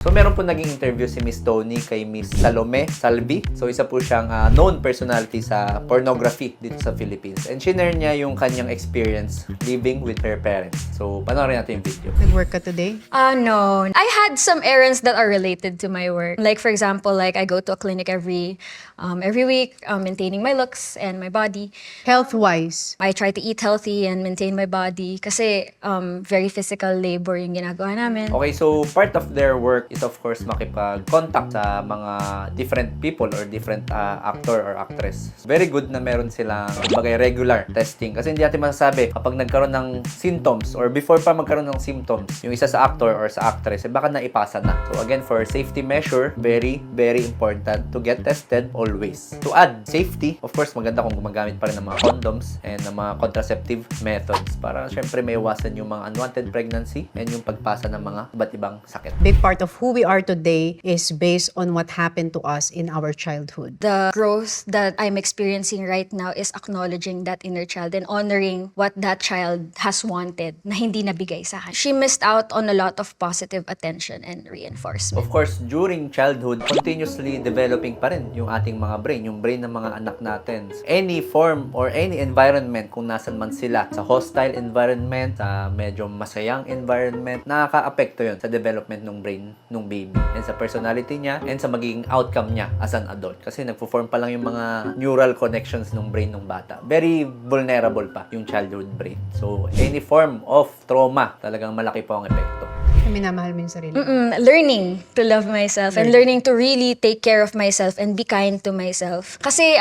So meron po naging interview si Miss Tony kay Miss Salome Salvi. So isa po siyang known personality sa pornography dito sa Philippines. And shinare niya yung kanyang experience living with her parents. So panoorin natin yung video. Nag-work ka today? No. I had some errands that are related to my work. Like for example, like I go to a clinic every week, maintaining my looks and my body. Health-wise, I try to eat healthy and maintain my body kasi very physical labor yung ginagawa namin. Okay, so part of their work is of course makipag-contact sa mga different people or different actor or actress. Very good na meron silang kumbaga regular testing kasi hindi natin masasabi kapag nagkaroon ng symptoms or before pa magkaroon ng symptoms yung isa sa actor or sa actress, baka naipasa na. So again, for safety measure, very important to get tested always. To add safety, of course maganda kung gumagamit pa rin ng mga condoms and ng mga contraceptive methods para syempre may iwasan yung mga unwanted pregnancy and yung pagpasa ng mga iba't ibang sakit. big part of who we are today is based on what happened to us in our childhood. The growth that I'm experiencing right now is acknowledging that inner child and honoring what that child has wanted na hindi nabigay sa akin. She missed out on a lot of positive attention and reinforcement. Of course, during childhood, continuously developing pa rin yung ating mga brain, yung brain ng mga anak natin. Any form or any environment, kung nasan man sila, sa hostile environment, sa medyo masayang environment, nakaka-apekto yun sa development ng brain ng baby and sa personality niya and sa magiging outcome niya as an adult. Kasi nagpo-form pa lang yung mga neural connections ng brain ng bata. Very vulnerable pa yung childhood brain. So, any form of trauma, talagang malaki po ang epekto. Minamahal mo yung sarili. Learning to love myself and learning to really take care of myself and be kind to myself. Kasi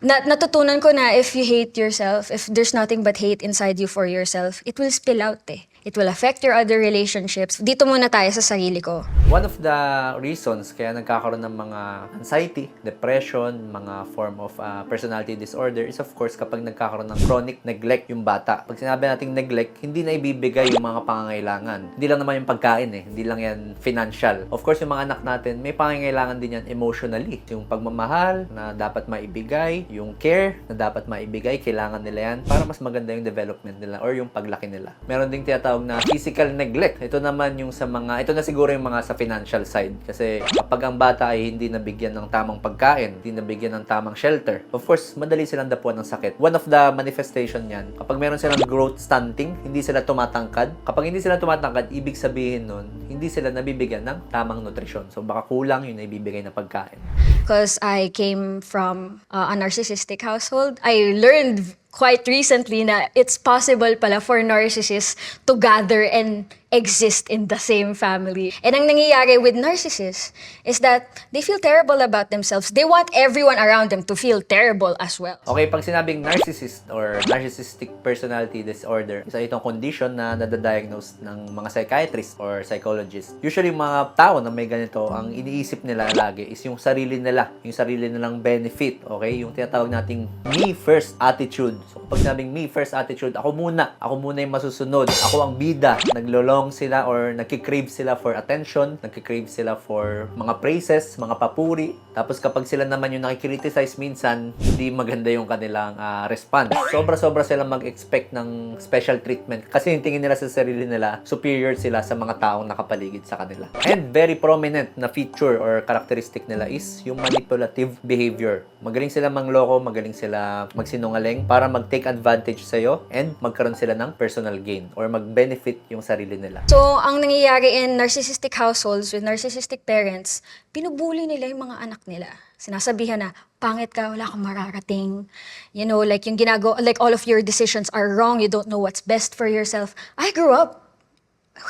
natutunan ko na if you hate yourself, if there's nothing but hate inside you for yourself, it will spill out eh. It will affect your other relationships. Dito muna tayo sa sarili ko. One of the reasons kaya nagkakaroon ng mga anxiety, depression, mga form of personality disorder is of course kapag nagkakaroon ng chronic neglect yung bata. Pag sinabi nating neglect, hindi na ibibigay yung mga pangangailangan. Hindi lang naman yung pagkain eh. Hindi lang yan financial. Of course, yung mga anak natin, may pangangailangan din yan emotionally. Yung pagmamahal na dapat maibigay, yung care na dapat maibigay, kailangan nila yan para mas maganda yung development nila or yung paglaki nila. Meron ding tinatawag na physical neglect. Ito naman yung sa mga, ito na siguro yung mga sa financial side. Kasi kapag ang bata ay hindi nabigyan ng tamang pagkain, hindi nabigyan ng tamang shelter, of course, madali silang dapuan ng sakit. One of the manifestation yan, kapag meron silang growth stunting, hindi sila tumatangkad. Kapag hindi sila tumatangkad, ibig sabihin nun, hindi sila nabibigyan ng tamang nutrisyon. So baka kulang yung naibibigay na pagkain. Because I came from a narcissistic household, I learned quite recently na it's possible pala for narcissists to gather and exist in the same family. And ang nangyayari with narcissists is that they feel terrible about themselves. They want everyone around them to feel terrible as well. Okay, pag sinabing narcissist or narcissistic personality disorder, isa itong condition na nadadiagnose ng mga psychiatrist or psychologist. Usually, mga tao na may ganito, ang iniisip nila lagi is yung sarili nila, yung sarili nilang benefit, okay? Yung tinatawag nating me first attitude. So, pag sinabing me first attitude, ako muna yung masusunod, ako ang bida, naglolong sila or nagkikrave sila for attention, nagkikrave sila for mga praises, mga papuri. Tapos kapag sila naman yung nakikriticize minsan, hindi maganda yung kanilang response. Sobra-sobra sila mag-expect ng special treatment kasi yung tingin nila sa sarili nila, superior sila sa mga taong nakapaligid sa kanila. And very prominent na feature or characteristic nila is yung manipulative behavior. Magaling sila mangloko, magaling sila magsinungaling para mag-take advantage sa'yo and magkaroon sila ng personal gain or mag-benefit yung sarili nila. So, ang nangyayari in narcissistic households with narcissistic parents, pinubuli nila yung mga anak nila. Sinasabihan na, pangit ka, wala kang mararating. You know, like yung like all of your decisions are wrong, you don't know what's best for yourself. I grew up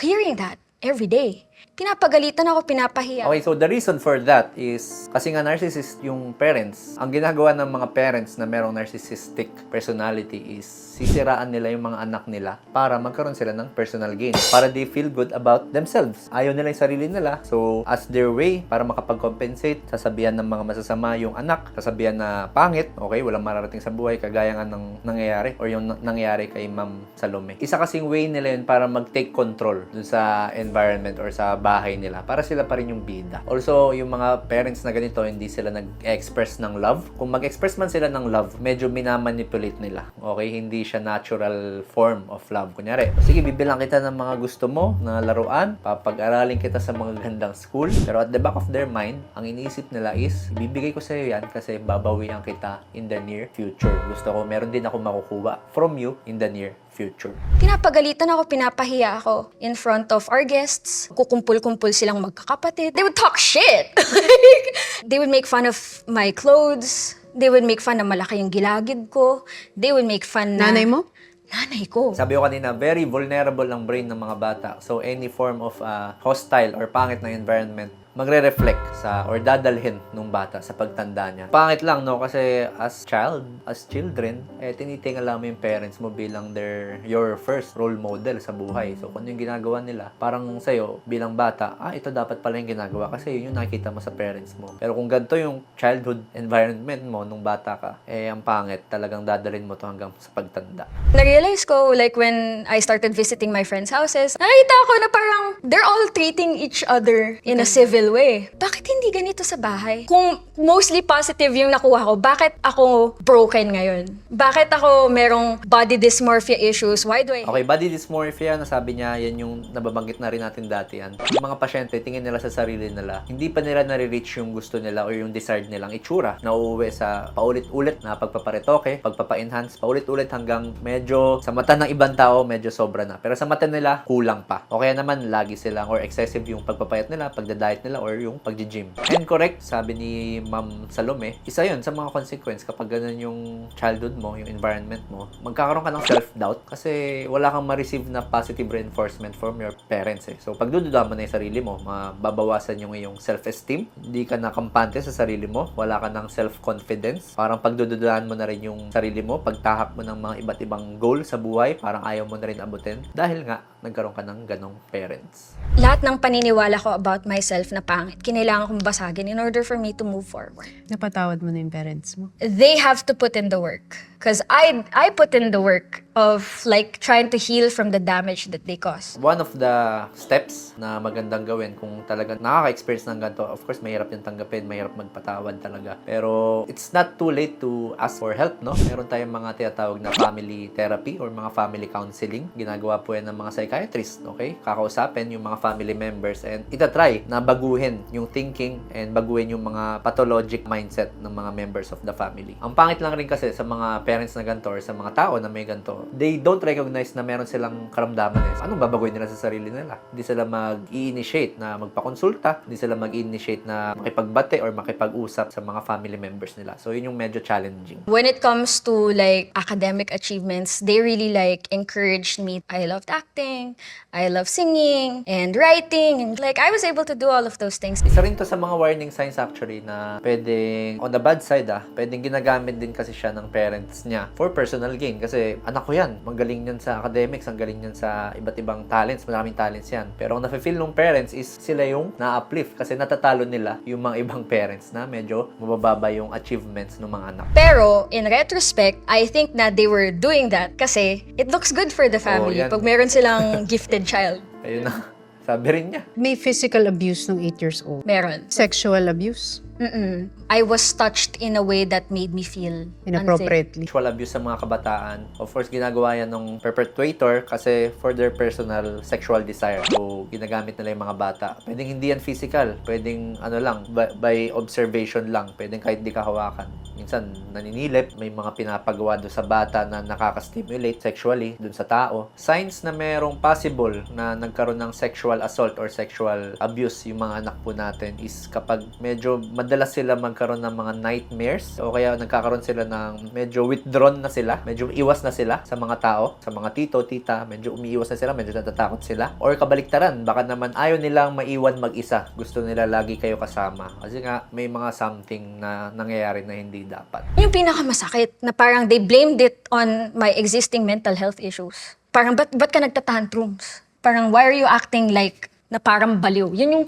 hearing that every day. Pinapagalitan ako, pinapahiya. Okay, so the reason for that is kasi nga narcissist yung parents. Ang ginagawa ng mga parents na merong narcissistic personality is sisiraan nila yung mga anak nila para magkaroon sila ng personal gain. Para they feel good about themselves. Ayaw nila yung sarili nila. So, as their way, para makapag-compensate, sasabihan ng mga masasama yung anak, sasabihan na pangit, okay, walang mararating sa buhay, kagaya nga ng nangyayari or yung nangyayari kay Ma'am Salome. Isa kasing way nila yun para mag-take control dun sa environment or sa bahay nila para sila pa rin yung bida. Also, yung mga parents na ganito, hindi sila nag-express ng love. Kung mag-express man sila ng love, medyo minamanipulate nila. Okay? Hindi siya natural form of love. Kunyari, sige, bibilang kita ng mga gusto mo na laruan, papag-aralin kita sa mga gandang school. Pero at the back of their mind, ang iniisip nila is, ibibigay ko sa'yo yan kasi babawian kita in the near future. Gusto ko, meron din ako makukuha from you in the near future. Pinapagalitan ako, pinapahiya ako in front of our guests. Kukumpul-kumpul silang magkakapatid. They would talk shit! They would make fun of my clothes. They would make fun na malaki yung gilagid ko. They would make fun na... Nanay mo? Nanay ko. Sabi ko kanina, very vulnerable ang brain ng mga bata. So, any form of hostile or pangit na environment, magre-reflect sa or dadalhin nung bata sa pagtanda niya. Pangit lang, no? Kasi as children, tinitingala mo yung parents mo bilang your first role model sa buhay. So, kung yung ginagawa nila, parang sa'yo, bilang bata, ito dapat pala yung ginagawa kasi yun yung nakikita mo sa parents mo. Pero kung ganito yung childhood environment mo nung bata ka, ang pangit, talagang dadalhin mo to hanggang sa pagtanda. Na-realize ko, like when I started visiting my friends' houses, nakita ko na parang they're all treating each other in a civil way. Bakit hindi ganito sa bahay? Kung mostly positive yung nakuha ko, bakit ako broken ngayon? Bakit ako merong body dysmorphia issues? Why do I... Okay, body dysmorphia, nasabi niya, yan yung nababanggit na rin natin dati yan. Yung mga pasyente, tingin nila sa sarili nila, hindi pa nila nare-reach yung gusto nila or yung desired nilang itsura. Nauuwi sa paulit-ulit na pagpaparetoke, pagpapa-enhance, paulit-ulit hanggang medyo sa mata ng ibang tao, medyo sobra na. Pero sa mata nila, kulang pa. O kaya naman, lagi silang or excessive yung pagpapayat nila, pagda-diet nila, or yung pag-gym. And correct, sabi ni Ma'am Salome, isa yun sa mga consequence kapag ganun yung childhood mo, yung environment mo, magkakaroon ka ng self-doubt kasi wala kang ma-receive na positive reinforcement from your parents eh. So, pag dududahan mo na yung sarili mo, mababawasan yung iyong self-esteem, hindi ka na kampante sa sarili mo, wala ka ng self-confidence, parang pagdududahan mo na rin yung sarili mo, pagtahak mo ng mga iba't ibang goal sa buhay, parang ayaw mo na rin abutin dahil nga, nagkaroon ka ng ganong parents. Lahat ng paniniwala ko about myself na pangit, kinailangan kong basagin in order for me to move forward. Napatawad mo na yung parents mo? They have to put in the work. Because I put in the work of like trying to heal from the damage that they caused. One of the steps na magandang gawin kung talaga nakaka-experience ng ganito, of course, mahirap yung tanggapin, mahirap magpatawad talaga. Pero it's not too late to ask for help, no? Meron tayong mga tinatawag na family therapy or mga family counseling. Ginagawa po yan ng mga psychiatrists, okay? Kakausapin yung mga family members and itatry na baguhin yung thinking and baguhin yung mga pathologic mindset ng mga members of the family. Ang pangit lang rin kasi sa mga parents na ganito or sa mga tao na may ganito, they don't recognize na meron silang karamdaman eh. Anong babaguhin nila sa sarili nila? Hindi sila mag-i-initiate na magpakonsulta, hindi sila mag-i-initiate na makipagbate or makipag-usap sa mga family members nila. So, yun yung medyo challenging. When it comes to like academic achievements, they really like encouraged me. I loved acting, I love singing, and writing, and like I was able to do all of those things. Isa rin to sa mga warning signs actually na pwedeng, on the bad side pwedeng ginagamit din kasi siya ng parents niya for personal gain. Kasi anak ko yan, magaling yan sa academics, ang galing yan sa iba't ibang talents, maraming talents yan. Pero ang nafe-feel ng parents is sila yung na-uplift kasi natatalo nila yung mga ibang parents na medyo mabababa yung achievements ng mga anak. Pero in retrospect, I think na they were doing that kasi it looks good for the family yan. pag meron silang gifted child. Ayun na, sabi rin niya. May physical abuse nung 8 years old. Meron. Sexual abuse. I was touched in a way that made me feel unsafe. Inappropriately. Sexual abuse sa mga kabataan. Of course, ginagawa yan ng perpetrator kasi for their personal sexual desire. So, ginagamit nila yung mga bata. Pwedeng hindi yan physical. Pwedeng by observation lang. Pwedeng kahit di ka hawakan. Minsan, naninilip. May mga pinapagawa doon sa bata na nakaka-stimulate sexually doon sa tao. Signs na merong possible na nagkaroon ng sexual assault or sexual abuse yung mga anak po natin is kapag medyo madalas sila magkaroon ng mga nightmares o kaya nagkakaroon sila ng medyo withdrawn na sila, medyo iwas na sila sa mga tao, sa mga tito, tita, medyo umiiwas na sila, medyo natatakot sila. Or kabaliktaran, baka naman ayaw nilang maiwan mag-isa. Gusto nila lagi kayo kasama. Kasi nga, may mga something na nangyayari na hindi dapat. Yung pinakamasakit na parang they blamed it on my existing mental health issues. Parang, ba't ka nagtatantrums? Parang, why are you acting like na parang baliw? Yun yung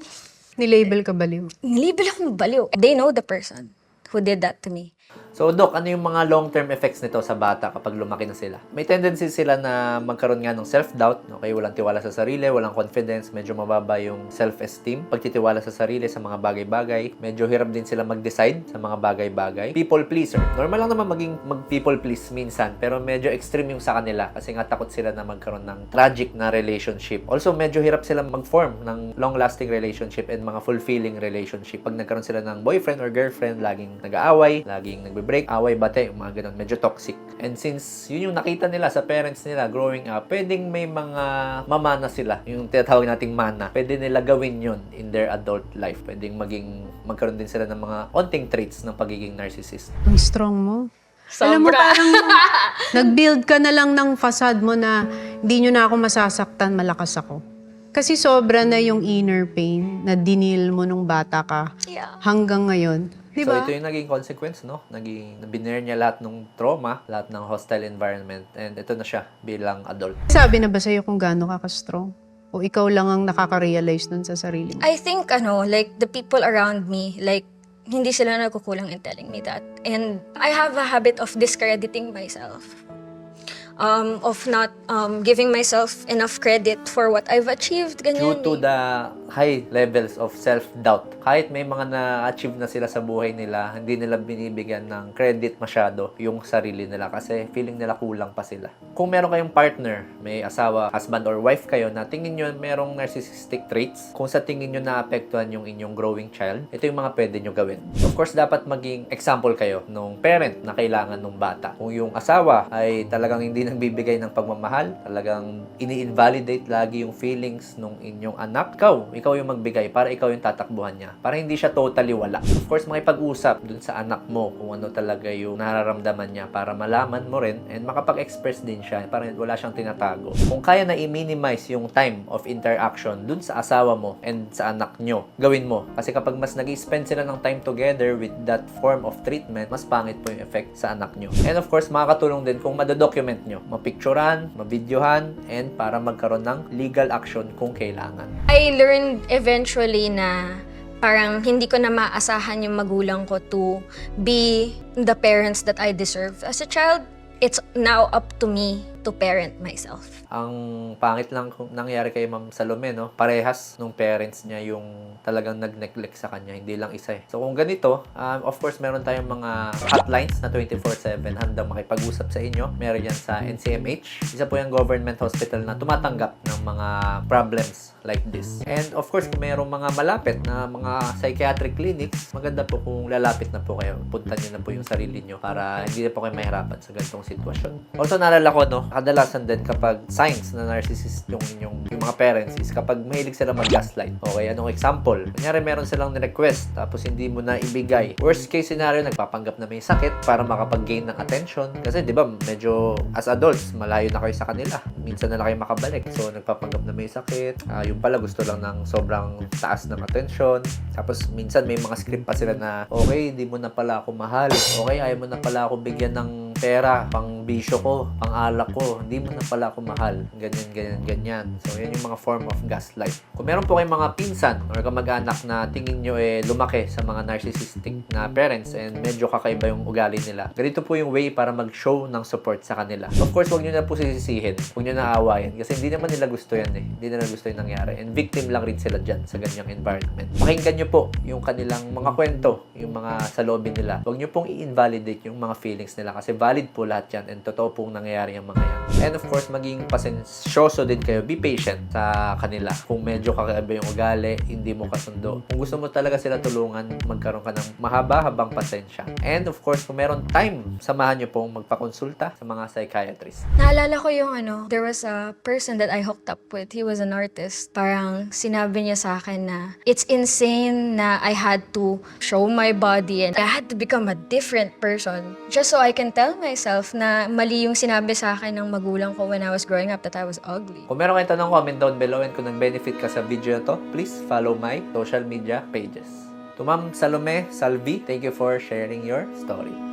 Nilabel ka baliw. nilibel akong baliw. They know the person who did that to me. So, Doc, ano yung mga long-term effects nito sa bata kapag lumaki na sila? May tendency sila na magkaroon nga ng self-doubt, okay? Walang tiwala sa sarili, walang confidence, medyo mababa yung self-esteem, pagtitiwala sa sarili sa mga bagay-bagay, medyo hirap din sila mag-decide sa mga bagay-bagay. People pleaser. Normal lang naman maging mag-people please minsan, pero medyo extreme yung sa kanila kasi nga takot sila na magkaroon ng tragic na relationship. Also, medyo hirap sila mag-form ng long-lasting relationship and mga fulfilling relationship. Pag nagkaroon sila ng boyfriend or girlfriend, laging nag-aaway, laging nagbe-break, away, bate, yung mga ganun, medyo toxic. And since yun yung nakita nila sa parents nila growing up, pwedeng may mga mamana sila, yung tinatawag nating mana. Pwede nila gawin yun in their adult life. Pwedeng magkaroon din sila ng mga onting traits ng pagiging narcissist. Ang strong mo. Alam mo, Sobra. parang nag-build ka na lang ng facade mo na hindi nyo na ako masasaktan, malakas ako. Kasi sobra na yung inner pain na dinil mo nung bata ka Yeah. hanggang ngayon. Di So, ba? ito yung naging consequence, no? Binare niya lahat ng trauma, lahat ng hostile environment, and ito na siya bilang adult. Sabi na ba sa'yo kung gaano ka ka-strong? O ikaw lang ang nakaka-realize nun sa sarili mo? I think, like, the people around me, like, hindi sila nagkukulang in telling me that. And I have a habit of discrediting myself. Of not giving myself enough credit for what I've achieved. Due Ganyan. to the high levels of self-doubt. Kahit may mga na-achieve na sila sa buhay nila, hindi nila binibigyan ng credit masyado yung sarili nila kasi feeling nila kulang pa sila. Kung meron kayong partner, may asawa, husband or wife kayo na tingin nyo merong narcissistic traits, kung sa tingin nyo naapektuhan yung inyong growing child, ito yung mga pwede nyo gawin. Of course, dapat maging example kayo nung parent na kailangan nung bata. Kung yung asawa ay talagang hindi nagbibigay ng pagmamahal, talagang ini-invalidate lagi yung feelings nung inyong anak, ikaw yung magbigay para ikaw yung tatakbuhan niya. Para hindi siya totally wala. Of course, makipag-usap dun sa anak mo kung ano talaga yung nararamdaman niya para malaman mo rin and makapag-express din siya para wala siyang tinatago. Kung kaya na i-minimize yung time of interaction dun sa asawa mo and sa anak nyo, gawin mo. Kasi kapag mas nag-spend sila ng time together with that form of treatment, mas pangit po yung effect sa anak nyo. And of course, makakatulong din kung madodocument nyo, mapicturan, mabidyohan, and para magkaroon ng legal action kung kailangan. I learned eventually na parang hindi ko na maasahan yung magulang ko to be the parents that I deserve. As a child, it's now up to me to parent myself. Ang pangit lang kung nangyari kay Ma'am Salome, no? Parehas nung parents niya yung talagang nag-neglect sa kanya, hindi lang isa eh. So kung ganito, of course meron tayong mga hotlines na 24/7 handang makipag-usap sa inyo. Meron yan sa NCMH. Isa po yung government hospital na tumatanggap ng mga problems like this. And of course, kung mayroong mga malapit na mga psychiatric clinics, maganda po kung lalapit na po kayo. Puntan nyo na po yung sarili nyo para hindi na po kayo mahirapan sa ganitong sitwasyon. Also, naalala ko, no, kadalasan din kapag signs na narcissist yung mga parents is kapag mahilig sila mag-gaslight. Okay, anong example? Kunyari, meron silang request tapos hindi mo na ibigay. Worst case scenario, nagpapanggap na may sakit para makapag-gain ng attention. Kasi, di ba, medyo as adults, malayo na kayo sa kanila. Minsan na lang kayo makabalik. So, nagpapanggap na may sakit. Yung pala, gusto lang ng sobrang taas ng attention. Tapos, minsan may mga script pa sila na, okay, hindi mo na pala ako mahal. Okay, ayaw mo na pala ako bigyan ng pera, pang bisyo ko, pang alak ko, hindi mo na pala ako mahal. Ganyan. So, yan yung mga form of gaslight. Kung meron po kayong mga pinsan or kamag-anak na tingin nyo lumaki sa mga narcissistic na parents and medyo kakaiba yung ugali nila, ganito po yung way para mag-show ng support sa kanila. Of course, huwag nyo na po sisisihin. Huwag nyo na aawayin. Kasi hindi naman nila gusto yan eh. Hindi nila gusto yung nangyari. And victim lang rin sila dyan sa ganyang environment. Pakinggan nyo po yung kanilang mga kwento, yung mga saloobin nila. Huwag nyo pong i-invalidate yung mga feelings nila kasi valid po lahat yan and totoo pong nangyayari yung mga yan. And of course, maging pasensyoso din kayo. Be patient sa kanila. Kung medyo kakaiba yung ugali, hindi mo kasundo. Kung gusto mo talaga sila tulungan, magkaroon ka ng mahaba-habang pasensya. And of course, kung meron time, samahan nyo pong magpakonsulta sa mga psychiatrist. Naalala ko yung there was a person that I hooked up with. He was an artist. Parang sinabi niya sa akin na it's insane na I had to show my body and I had to become a different person just so I can tell myself na mali yung sinabi sa akin ng magulang ko when I was growing up that I was ugly. Kung meron kayong tanong, comment down below, and kung nag-benefit ka sa video na to, please follow my social media pages. To Ma'am Salome Salvi, thank you for sharing your story.